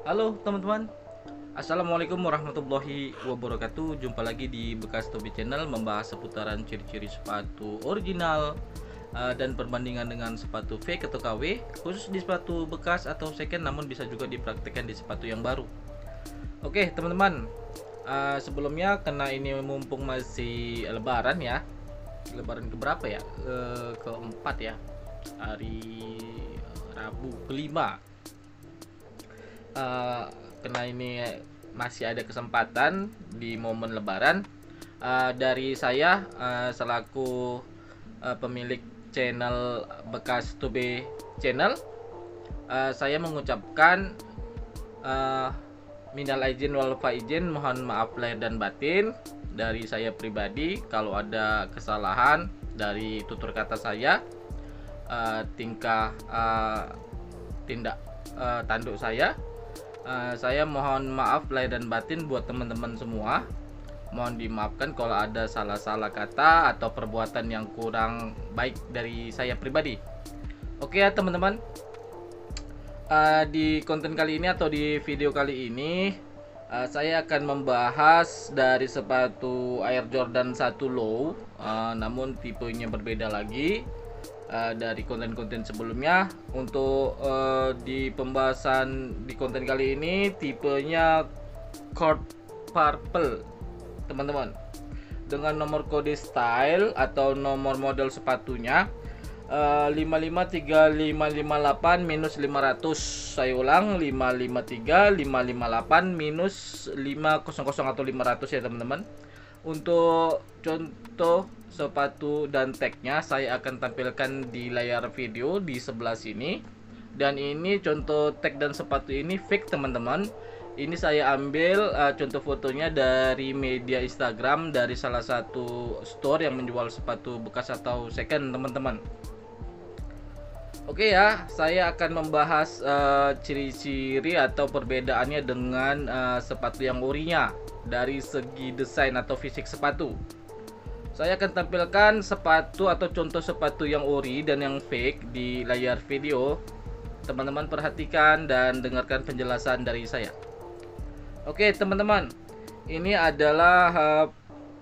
Halo teman-teman, Assalamualaikum warahmatullahi wabarakatuh. Jumpa lagi di Bekas Tobi Channel, membahas seputaran ciri-ciri sepatu original dan perbandingan dengan sepatu fake atau KW, khusus di sepatu bekas atau second, namun bisa juga dipraktikkan di sepatu yang baru. Oke teman-teman, sebelumnya karena ini mumpung masih lebaran ya, lebaran keberapa ya? Keempat ya, hari Rabu kelima. Karena ini masih ada kesempatan di momen lebaran, dari saya selaku pemilik channel Bekas Tobe Channel, saya mengucapkan minal aidin wal faizin, mohon maaf lahir dan batin dari saya pribadi kalau ada kesalahan dari tutur kata saya, tingkah tindak tanduk saya. Saya mohon maaf lahir dan batin buat teman-teman semua. Mohon dimaafkan kalau ada salah-salah kata atau perbuatan yang kurang baik dari saya pribadi. Oke ya teman-teman, di konten kali ini atau di video kali ini, saya akan membahas dari sepatu Air Jordan 1 Low, namun tipenya berbeda lagi dari konten-konten sebelumnya. Untuk di pembahasan di konten kali ini, tipenya Court Purple teman-teman, dengan nomor kode style atau nomor model sepatunya 553558-500. Saya ulang, 553558-500 atau 500 ya teman-teman. Untuk contoh sepatu dan tagnya saya akan tampilkan di layar video di sebelah sini. Dan ini contoh tag dan sepatu ini fake teman-teman. Ini saya ambil contoh fotonya dari media Instagram, dari salah satu store yang menjual sepatu bekas atau second teman-teman. Oke ya, saya akan membahas ciri-ciri atau perbedaannya dengan sepatu yang orinya dari segi desain atau fisik sepatu. Saya akan tampilkan sepatu atau contoh sepatu yang ori dan yang fake di layar video. Teman-teman perhatikan dan dengarkan penjelasan dari saya. Oke teman-teman, ini adalah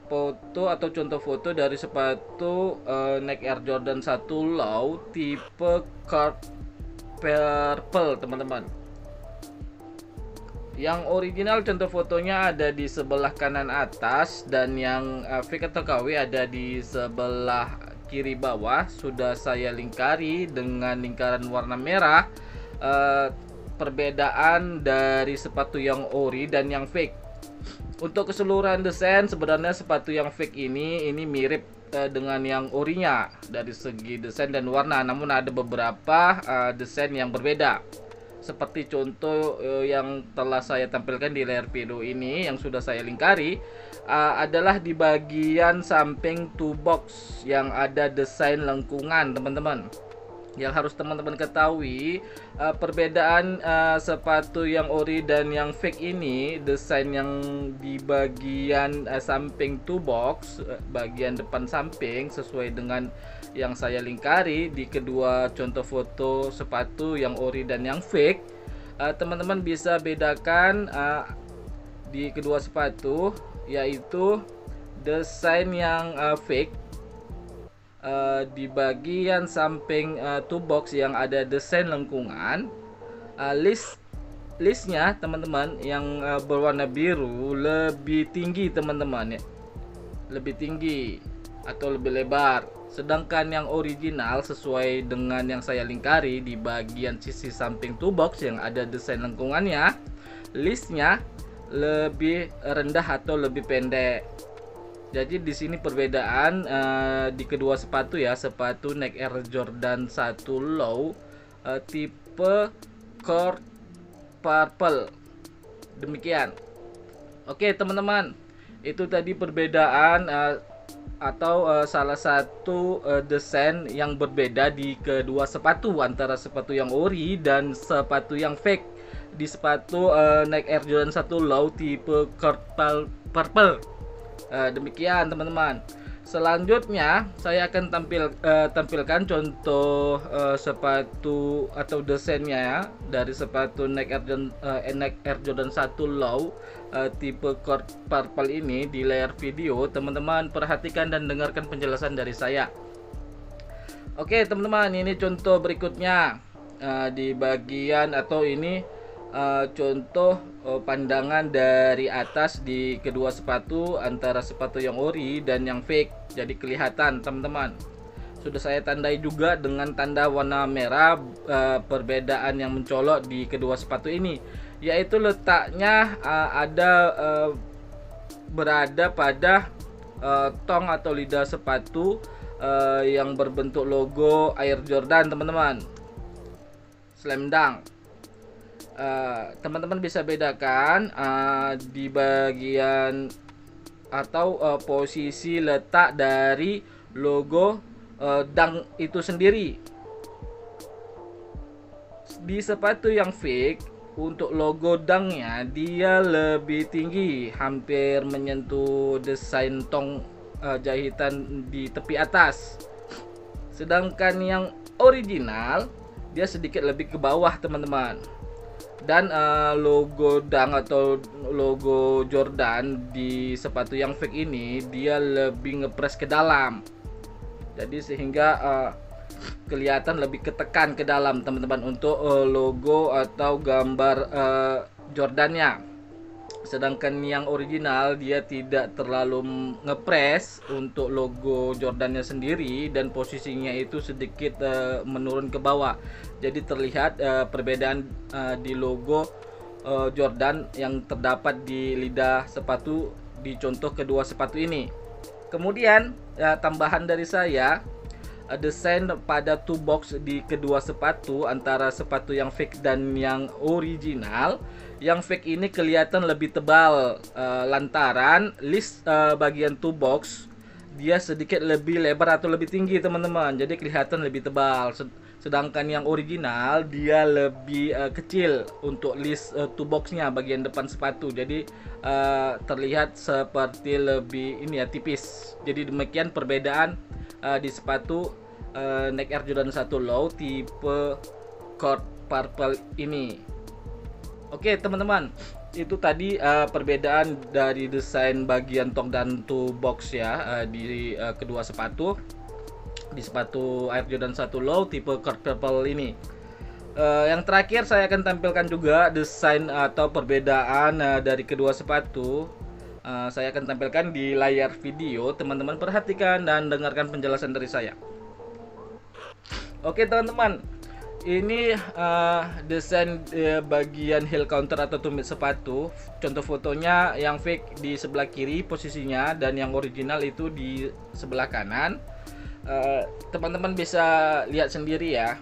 foto atau contoh foto dari sepatu Nike Air Jordan 1 Low tipe Court Purple teman-teman. Yang original contoh fotonya ada di sebelah kanan atas, dan yang fake atau KW ada di sebelah kiri bawah. Sudah saya lingkari dengan lingkaran warna merah perbedaan dari sepatu yang ori dan yang fake. Untuk keseluruhan desain, sebenarnya sepatu yang fake ini mirip dengan yang orinya dari segi desain dan warna, namun ada beberapa desain yang berbeda. Seperti contoh yang telah saya tampilkan di layar video ini yang sudah saya lingkari, adalah di bagian samping toe box yang ada desain lengkungan teman-teman. Yang harus teman-teman ketahui, perbedaan sepatu yang ori dan yang fake ini, desain yang di bagian samping toe box, bagian depan samping, sesuai dengan yang saya lingkari di kedua contoh foto sepatu yang ori dan yang fake. Teman-teman bisa bedakan di kedua sepatu, yaitu desain yang fake di bagian samping toe box yang ada desain lengkungan. Listnya teman-teman yang berwarna biru lebih tinggi teman-teman ya, lebih tinggi atau lebih lebar. Sedangkan yang original sesuai dengan yang saya lingkari di bagian sisi samping toe box yang ada desain lengkungannya, listnya lebih rendah atau lebih pendek. Jadi di sini perbedaan di kedua sepatu ya, sepatu Nike Air Jordan 1 Low tipe Court Purple. Demikian. Oke teman-teman, itu tadi perbedaan atau salah satu desain yang berbeda di kedua sepatu, antara sepatu yang ori dan sepatu yang fake di sepatu Nike Air Jordan 1 Low tipe Court Purple. Demikian teman-teman. Selanjutnya saya akan tampilkan contoh sepatu atau desainnya ya, dari sepatu Nike Air Jordan 1 Low tipe Court Purple ini di layar video. Teman-teman perhatikan dan dengarkan penjelasan dari saya. Oke teman-teman, ini contoh berikutnya di bagian atau ini contoh pandangan dari atas di kedua sepatu antara sepatu yang ori dan yang fake. Jadi kelihatan teman-teman. Sudah saya tandai juga dengan tanda warna merah perbedaan yang mencolok di kedua sepatu ini, yaitu letaknya berada pada tong atau lidah sepatu yang berbentuk logo Air Jordan teman-teman, Slam Dunk. Teman-teman bisa bedakan di bagian atau posisi letak dari logo Dunk itu sendiri. Di sepatu yang fake, untuk logo Dunknya dia lebih tinggi, hampir menyentuh desain tong jahitan di tepi atas. Sedangkan yang original dia sedikit lebih ke bawah teman-teman. Dan logo Dunk atau logo Jordan di sepatu yang fake ini dia lebih ngepres ke dalam, jadi sehingga kelihatan lebih ketekan ke dalam teman-teman untuk logo atau gambar Jordannya. Sedangkan yang original dia tidak terlalu ngepres untuk logo Jordannya sendiri, dan posisinya itu sedikit menurun ke bawah. Jadi terlihat perbedaan di logo Jordan yang terdapat di lidah sepatu di contoh kedua sepatu ini. Kemudian tambahan dari saya, desain pada two box di kedua sepatu antara sepatu yang fake dan yang original. Yang fake ini kelihatan lebih tebal lantaran list bagian two box dia sedikit lebih lebar atau lebih tinggi teman-teman, jadi kelihatan lebih tebal. Sedangkan yang original dia lebih kecil untuk list two boxnya bagian depan sepatu, jadi terlihat seperti lebih ini ya, tipis. Jadi demikian perbedaan di sepatu Nike Air Jordan 1 Low tipe Court Purple ini. Oke teman-teman, itu tadi perbedaan dari desain bagian tong dan two box ya di kedua sepatu, di sepatu Air Jordan 1 Low tipe Court Purple ini. Yang terakhir saya akan tampilkan juga desain atau perbedaan dari kedua sepatu. Saya akan tampilkan di layar video. Teman-teman perhatikan dan dengarkan penjelasan dari saya. Oke teman-teman, ini desain bagian heel counter atau tumit sepatu. Contoh fotonya yang fake di sebelah kiri posisinya, dan yang original itu di sebelah kanan. Teman-teman bisa lihat sendiri ya.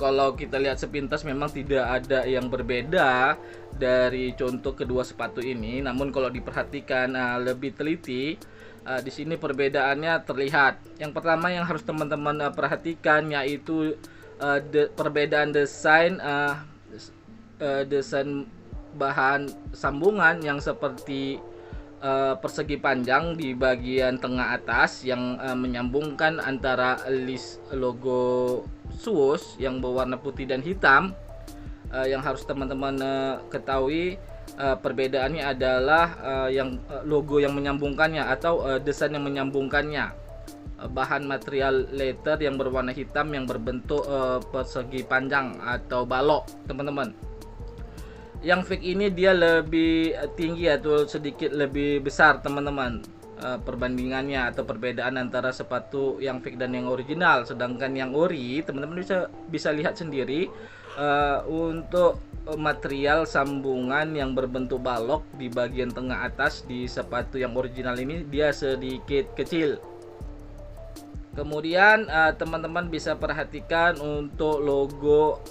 Kalau kita lihat sepintas memang tidak ada yang berbeda dari contoh kedua sepatu ini. Namun kalau diperhatikan lebih teliti, di sini perbedaannya terlihat. Yang pertama yang harus teman-teman perhatikan yaitu perbedaan desain bahan sambungan yang seperti persegi panjang di bagian tengah atas yang menyambungkan antara list logo Swoosh yang berwarna putih dan hitam. Yang harus teman-teman ketahui perbedaannya adalah yang logo yang menyambungkannya atau desain yang menyambungkannya. Bahan material leather yang berwarna hitam yang berbentuk persegi panjang atau balok teman-teman. Yang fake ini dia lebih tinggi atau sedikit lebih besar teman-teman, perbandingannya atau perbedaan antara sepatu yang fake dan yang original. Sedangkan yang ori teman-teman bisa lihat sendiri, untuk material sambungan yang berbentuk balok di bagian tengah atas di sepatu yang original ini dia sedikit kecil. Kemudian teman-teman bisa perhatikan untuk logo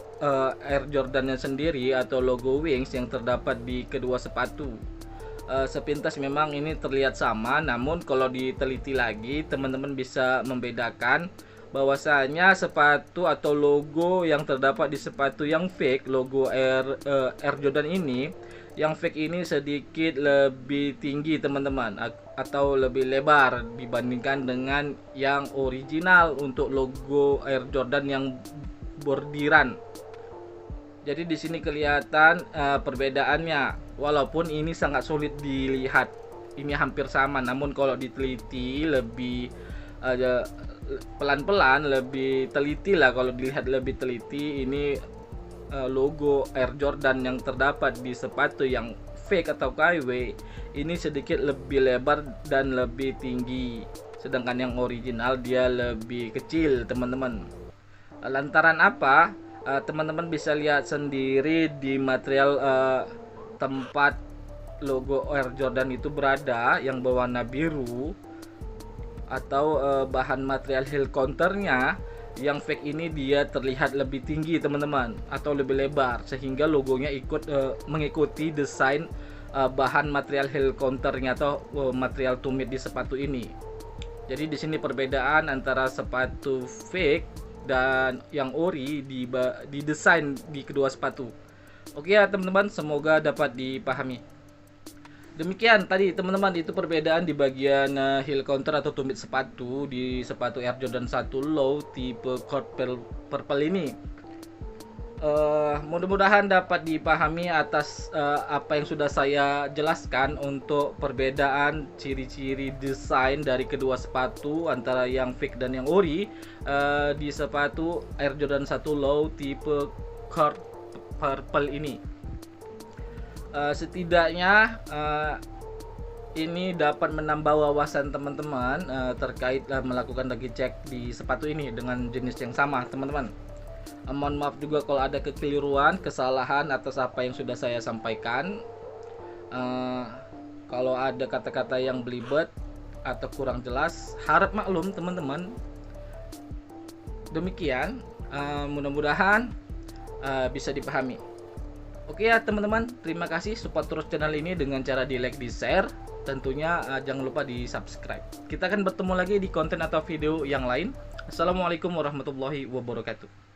Air Jordannya sendiri atau logo Wings yang terdapat di kedua sepatu. Sepintas memang ini terlihat sama, namun kalau diteliti lagi teman-teman bisa membedakan bahwasanya sepatu atau logo yang terdapat di sepatu yang fake, logo Air Jordan ini, yang fake ini sedikit lebih tinggi teman-teman, atau lebih lebar dibandingkan dengan yang original untuk logo Air Jordan yang bordiran. Jadi di sini kelihatan perbedaannya. Walaupun ini sangat sulit dilihat, ini hampir sama. Namun kalau diteliti lebih pelan-pelan, lebih teliti lah. Kalau dilihat lebih teliti, ini logo Air Jordan yang terdapat di sepatu yang fake atau KW ini sedikit lebih lebar dan lebih tinggi. Sedangkan yang original dia lebih kecil teman-teman. Lantaran apa? Teman-teman bisa lihat sendiri di material tempat logo Air Jordan itu berada yang berwarna biru, atau bahan material heel counternya yang fake ini dia terlihat lebih tinggi teman-teman, atau lebih lebar, sehingga logonya ikut mengikuti desain bahan material heel counternya atau material tumit di sepatu ini. Jadi di sini perbedaan antara sepatu fake dan yang ori di desain di kedua sepatu. Oke ya teman-teman, semoga dapat dipahami. Demikian tadi teman-teman, itu perbedaan di bagian heel counter atau tumit sepatu di sepatu Air Jordan 1 Low tipe Court Purple ini. Mudah-mudahan dapat dipahami atas apa yang sudah saya jelaskan untuk perbedaan ciri-ciri desain dari kedua sepatu antara yang fake dan yang ori di sepatu Air Jordan 1 Low tipe Court Purple ini. Setidaknya ini dapat menambah wawasan teman-teman terkait melakukan lagi cek di sepatu ini dengan jenis yang sama teman-teman. Mohon maaf juga kalau ada kekeliruan, kesalahan atas apa yang sudah saya sampaikan. Kalau ada kata-kata yang belibet atau kurang jelas, harap maklum teman-teman. Demikian, mudah-mudahan bisa dipahami. Oke ya teman-teman, terima kasih support terus channel ini dengan cara di like, di share. Tentunya jangan lupa di subscribe. Kita akan bertemu lagi di konten atau video yang lain. Assalamualaikum warahmatullahi wabarakatuh.